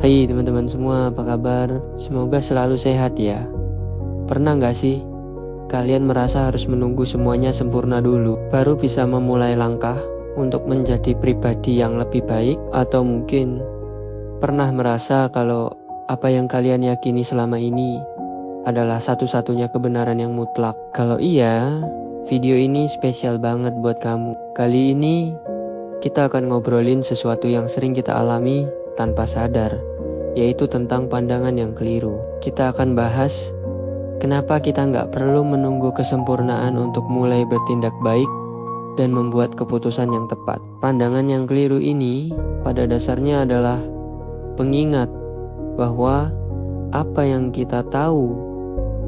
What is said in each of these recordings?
Hai teman-teman semua, apa kabar? Semoga selalu sehat ya. Pernah gak sih kalian merasa harus menunggu semuanya sempurna dulu baru bisa memulai langkah untuk menjadi pribadi yang lebih baik? Atau mungkin pernah merasa kalau apa yang kalian yakini selama ini adalah satu-satunya kebenaran yang mutlak? Kalau iya, video ini spesial banget buat kamu. Kali ini kita akan ngobrolin sesuatu yang sering kita alami tanpa sadar, yaitu tentang pandangan yang keliru. Kita akan bahas kenapa kita nggak perlu menunggu kesempurnaan untuk mulai bertindak baik dan membuat keputusan yang tepat. Pandangan yang keliru ini pada dasarnya adalah pengingat bahwa apa yang kita tahu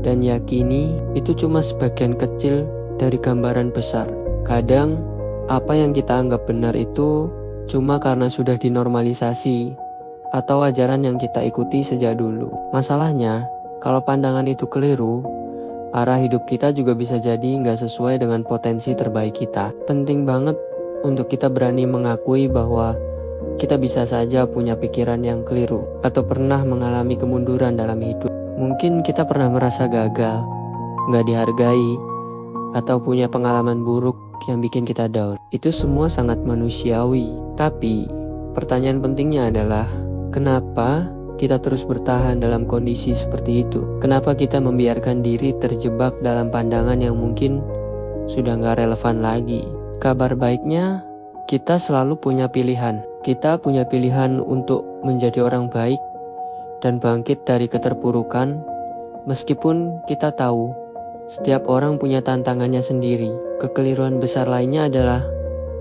dan yakini itu cuma sebagian kecil dari gambaran besar. Kadang apa yang kita anggap benar itu cuma karena sudah dinormalisasi atau ajaran yang kita ikuti sejak dulu. Masalahnya, kalau pandangan itu keliru, arah hidup kita juga bisa jadi nggak sesuai dengan potensi terbaik kita. Penting banget untuk kita berani mengakui bahwa kita bisa saja punya pikiran yang keliru atau pernah mengalami kemunduran dalam hidup. Mungkin kita pernah merasa gagal, nggak dihargai, atau punya pengalaman buruk yang bikin kita down. Itu semua sangat manusiawi. Tapi pertanyaan pentingnya adalah kenapa kita terus bertahan dalam kondisi seperti itu? Kenapa kita membiarkan diri terjebak dalam pandangan yang mungkin sudah gak relevan lagi? Kabar baiknya, kita selalu punya pilihan. Kita punya pilihan untuk menjadi orang baik dan bangkit dari keterpurukan. Meskipun kita tahu setiap orang punya tantangannya sendiri. Kekeliruan besar lainnya adalah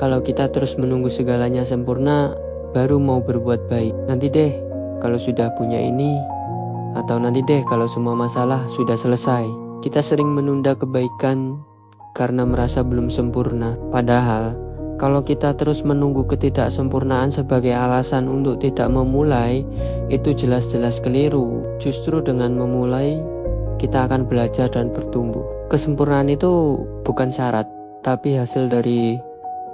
kalau kita terus menunggu segalanya sempurna baru mau berbuat baik. Nanti deh kalau sudah punya ini, atau nanti deh kalau semua masalah sudah selesai. Kita sering menunda kebaikan karena merasa belum sempurna. Padahal kalau kita terus menunggu ketidaksempurnaan sebagai alasan untuk tidak memulai, itu jelas-jelas keliru. Justru dengan memulai, kita akan belajar dan bertumbuh. Kesempurnaan itu bukan syarat, tapi hasil dari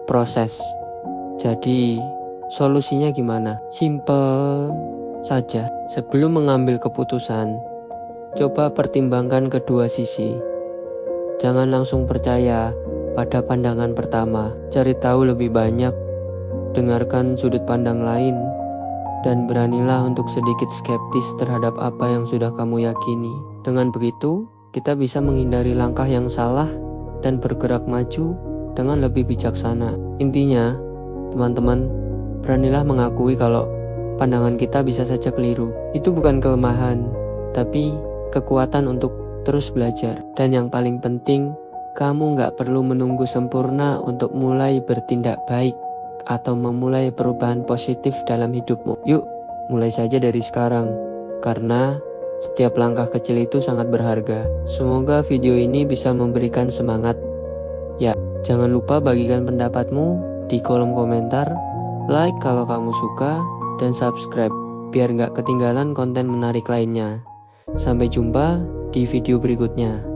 proses. Jadi solusinya gimana? Simple saja. Sebelum mengambil keputusan, coba pertimbangkan kedua sisi. Jangan langsung percaya pada pandangan pertama. Cari tahu lebih banyak, dengarkan sudut pandang lain, dan beranilah untuk sedikit skeptis terhadap apa yang sudah kamu yakini. Dengan begitu, kita bisa menghindari langkah yang salah dan bergerak maju dengan lebih bijaksana. Intinya, teman-teman, beranilah mengakui kalau pandangan kita bisa saja keliru. Itu bukan kelemahan, tapi kekuatan untuk terus belajar. Dan yang paling penting, kamu gak perlu menunggu sempurna untuk mulai bertindak baik atau memulai perubahan positif dalam hidupmu. Yuk, mulai saja dari sekarang, karena setiap langkah kecil itu sangat berharga. Semoga video ini bisa memberikan semangat. Ya, jangan lupa bagikan pendapatmu di kolom komentar, like kalau kamu suka, dan subscribe biar gak ketinggalan konten menarik lainnya. Sampai jumpa di video berikutnya.